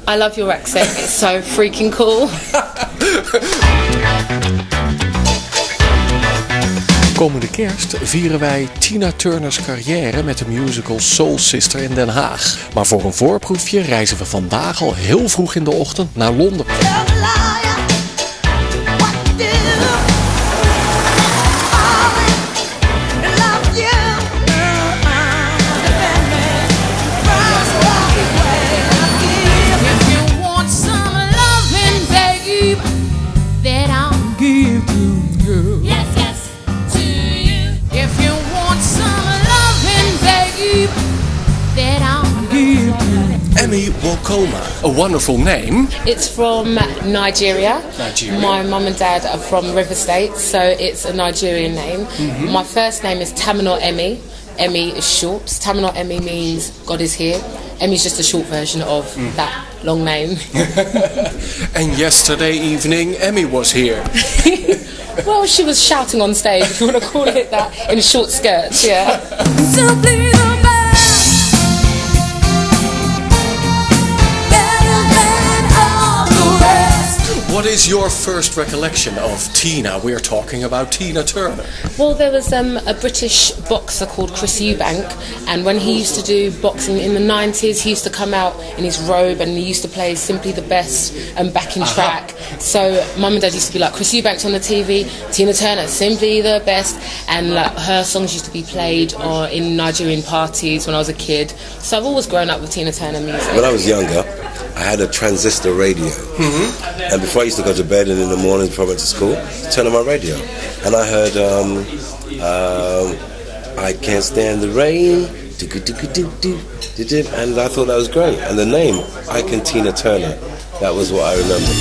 I love your accent. It's so freaking cool. Komende kerst vieren wij Tina Turner's carrière met de musical Soul Sister in Den Haag. Maar voor een voorproefje reizen we vandaag al heel vroeg in de ochtend naar Londen. Emi Wokoma, a wonderful name. It's from Nigeria. My mum and dad are from River State, so it's a Nigerian name. My first name is Tamino Emi. Emi is short. Tamino Emi means God is here. Emi is just a short version of that long name. And yesterday evening, Emi was here. Well, she was shouting on stage, if you want to call it that, in short skirts, yeah. Simply the What is your first recollection of Tina? We're talking about Tina Turner. Well, there was a British boxer called Chris Tummings, and when he used to do boxing in the 90s, he used to come out in his robe and he used to play Simply the Best and backing track. So mum and dad used to be like, Chris Tummings on the TV, Tina Turner, Simply the Best, and like her songs used to be played in Nigerian parties when I was a kid. So I've always grown up with Tina Turner music. When I was younger, I had a transistor radio, and before I used to go to bed and in the mornings before I went to school, I turned on my radio, and I heard I Can't Stand the Rain, and I thought that was great. And the name, Ike Tina Turner, that was what I remember.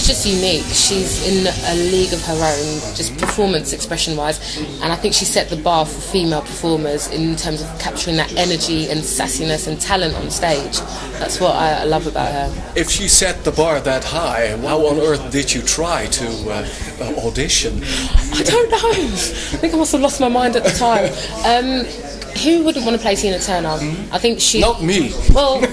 Just unique. She's in a league of her own, just performance expression wise, and I think she set the bar for female performers in terms of capturing that energy and sassiness and talent on stage. That's what I love about her. If she set the bar that high, how on earth did you try to audition? I don't know. I think I must have lost my mind at the time. Who wouldn't want to play Tina Turner? I think she... Not me. Well,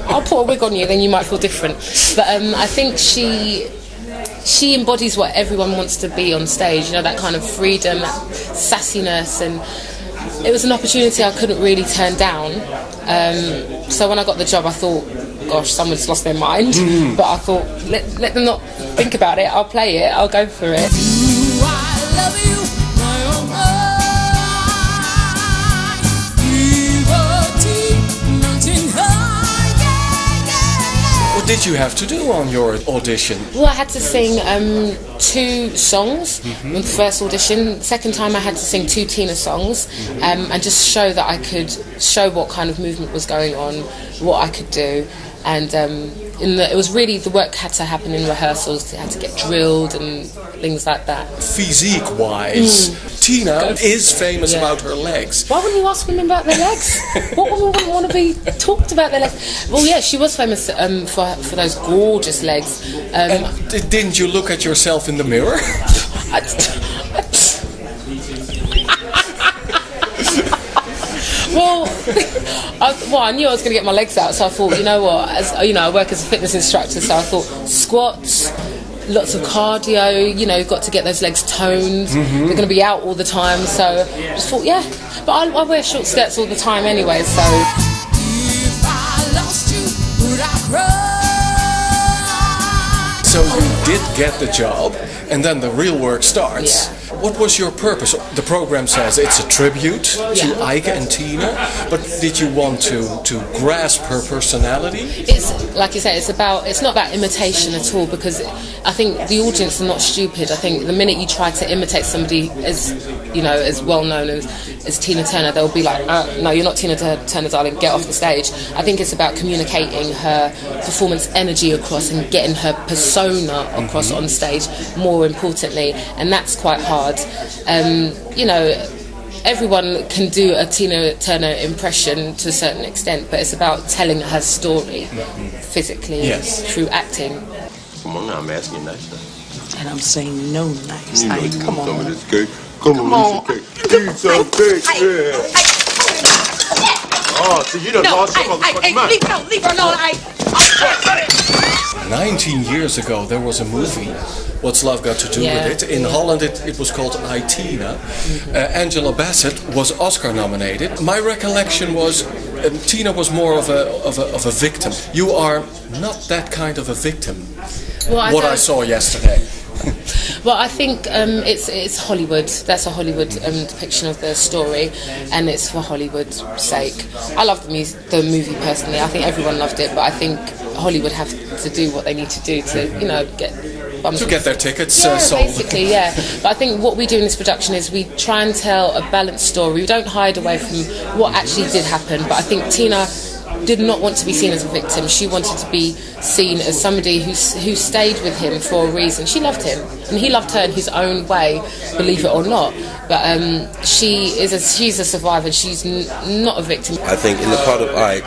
I'll put a wig on you, then you might feel different. But I think she embodies what everyone wants to be on stage, you know, that kind of freedom, that sassiness, and it was an opportunity I couldn't really turn down. So when I got the job, I thought, gosh, someone's lost their mind. But I thought, let them not think about it, I'll play it, I'll go for it. I love you. What did you have to do on your audition? Well, I had to sing 2 songs on the first audition. Second time I had to sing 2 Tina songs and just show that I could show what kind of movement was going on, what I could do. And it was really, the work had to happen in rehearsals. It had to get drilled and things like that. Physique-wise, Tina is famous about her legs. Why wouldn't you ask women about their legs? What woman wouldn't want to be talked about their legs? Well, yeah, she was famous for those gorgeous legs. And didn't you look at yourself in the mirror? Well, I knew I was going to get my legs out, so I thought, you know what, I work as a fitness instructor, so I thought squats, lots of cardio, you've got to get those legs toned. They're going to be out all the time, so I just thought, yeah. But I wear short skirts all the time anyway, so. If I lost you, would I cry? So you did get the job, and then the real work starts. Yeah. What was your purpose? The program says it's a tribute to Ike and Tina, but did you want to grasp her personality? It's like you say, it's not about imitation at all, because I think the audience are not stupid. I think the minute you try to imitate somebody as well known as Tina Turner, they'll be like, no, you're not Tina Turner, darling, get off the stage. I think it's about communicating her performance energy across and getting her persona across on stage, more importantly, and that's quite hard. Everyone can do a Tina Turner impression to a certain extent, but it's about telling her story physically through acting. Come on now, I'm asking you nice. And I'm saying no nice. Come on. Some of this cake. Come on. Piece of cake. Yeah. Oh, so you done lost your motherfucking mind. Leave her alone, Ike. 19 years ago there was a movie, What's Love Got to Do with It? In Holland it was called Ike Tina. Angela Bassett was Oscar nominated. My recollection was Tina was more of a victim. You are not that kind of a victim. Well, I saw yesterday. Well, I think it's Hollywood. That's a Hollywood depiction of the story, and it's for Hollywood's sake. I love the movie personally. I think everyone loved it, but I think Hollywood have to do what they need to do to, get their tickets sold. Basically, yeah. But I think what we do in this production is we try and tell a balanced story. We don't hide away from what actually did happen. But I think Tina did not want to be seen as a victim. She wanted to be seen as somebody who stayed with him for a reason. She loved him, and he loved her in his own way, believe it or not. But she's a survivor. She's not a victim. I think in the part of Ike,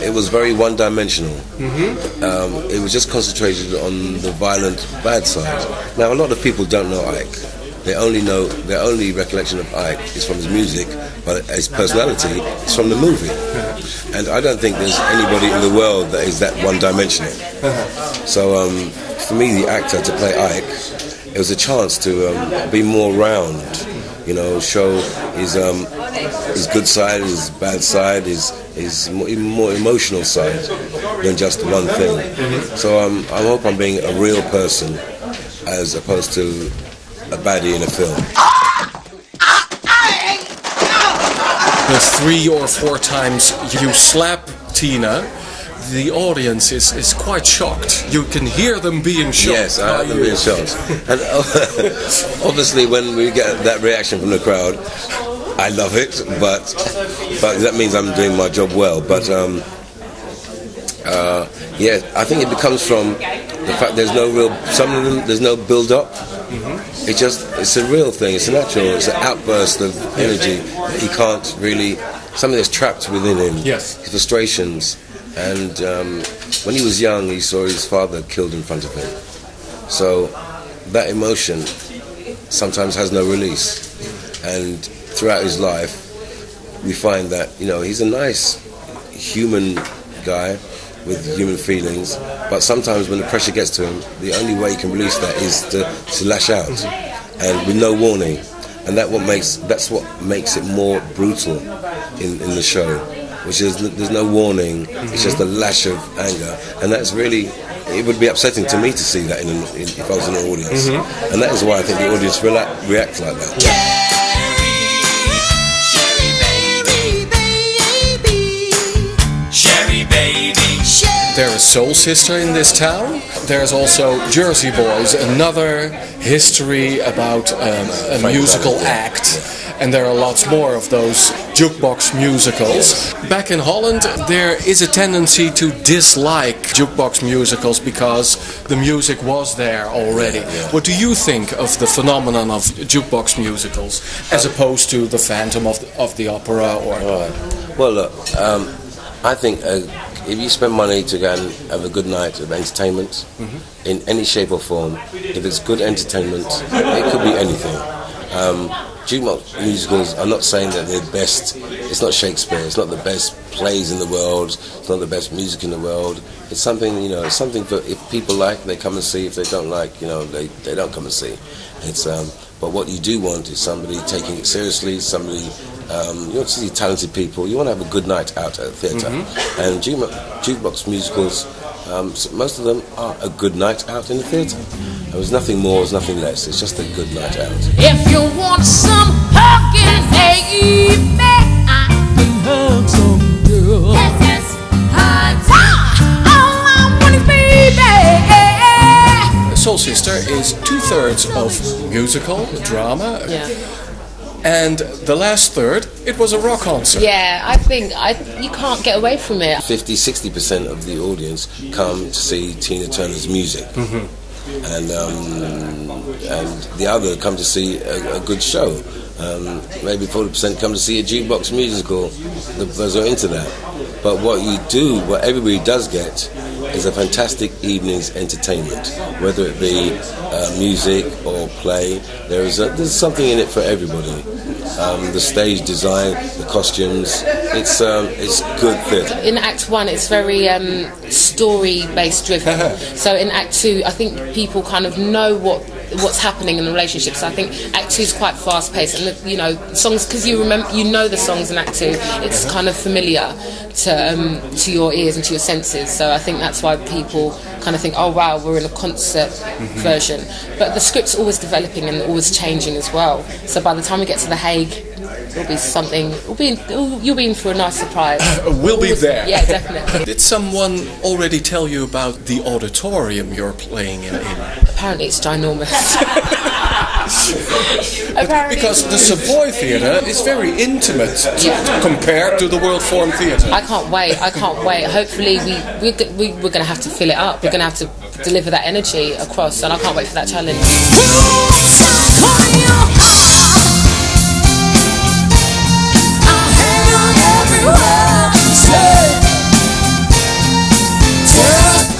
it was very one-dimensional. It was just concentrated on the violent, bad side. Now, a lot of people don't know Ike. Their only recollection of Ike is from his music, but his personality is from the movie. And I don't think there's anybody in the world that is that one-dimensional. So for me, the actor, to play Ike, it was a chance to be more round, show his good side, his bad side, his even more emotional side than just one thing. So I hope I'm being a real person as opposed to a baddie in a film. The 3 or 4 times you slap Tina, the audience is quite shocked. You can hear them being shocked. Yes, I heard them being shocked. And obviously when we get that reaction from the crowd, I love it, but that means I'm doing my job well. But I think it becomes from the fact some of them, there's no build-up. It's a real thing, it's a natural, it's an outburst of energy that he can't really, something that's trapped within him. Yes. His frustrations. And when he was young, he saw his father killed in front of him. So that emotion sometimes has no release. And throughout his life, we find that, he's a nice human guy with human feelings, but sometimes when the pressure gets to him, the only way he can release that is to lash out, and with no warning. And that's what makes it more brutal in the show, which is there's no warning. It's just a lash of anger, and that's really, it would be upsetting to me to see that if I was in an audience, and that is why I think the audience reacts like that. There is Soul Sister in this town. There's also Jersey Boys, another history about a musical act. And there are lots more of those jukebox musicals. Back in Holland, there is a tendency to dislike jukebox musicals because the music was there already. What do you think of the phenomenon of jukebox musicals as opposed to the Phantom of the Opera? Well, look, I think if you spend money to go and have a good night of entertainment in any shape or form, if it's good entertainment, it could be anything. Jukebox musicals, I'm not saying that they're best. It's not Shakespeare. It's not the best plays in the world. It's not the best music in the world. It's something, it's something for, if people like, they come and see. If they don't like, they don't come and see. It's but what you do want is somebody taking it seriously. Somebody, you want to see talented people. You want to have a good night out at a theatre. And jukebox musicals, most of them are a good night out in the theatre. There's nothing more, there's nothing less. It's just a good night out. If you want some hugging, baby, I can hug some girl. Yes, all I want is baby. Soul Sister is 2/3 of musical, drama. Yeah. And the last third, it was a rock concert. Yeah, I think you can't get away from it. 50-60% of the audience come to see Tina Turner's music. And the other come to see a good show. Maybe 40% come to see a jukebox musical. Those are into that. But what everybody does get is a fantastic evening's entertainment, whether it be music or play. There's something in it for everybody. The stage design, the costumes, it's good theatre. In Act 1 it's very story-based driven. So in Act 2 I think people kind of know what's happening in the relationship. So I think Act 2 is quite fast-paced, and you know, songs, because you know the songs in Act 2, it's kind of familiar to your ears and to your senses. So I think that's why people kind of think, oh wow, we're in a concert version. But the script's always developing and always changing as well. So by the time we get to The Hague, it'll be something. You'll be in for a nice surprise. We'll be there. Yeah, definitely. Did someone already tell you about the auditorium you're playing in? Apparently it's ginormous. Because the Savoy Theatre is very intimate compared to the World Forum Theatre. I can't wait. Hopefully we're going to have to fill it up. We're going to have to deliver that energy across, and I can't wait for that challenge.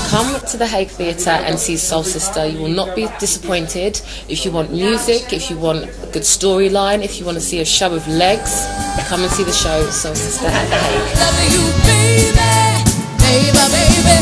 Come to the Hague Theatre and see Soul Sister. You will not be disappointed. If you want music, if you want a good storyline, if you want to see a show of legs, come and see the show Soul Sister at the Hague. Love you, baby, baby, baby.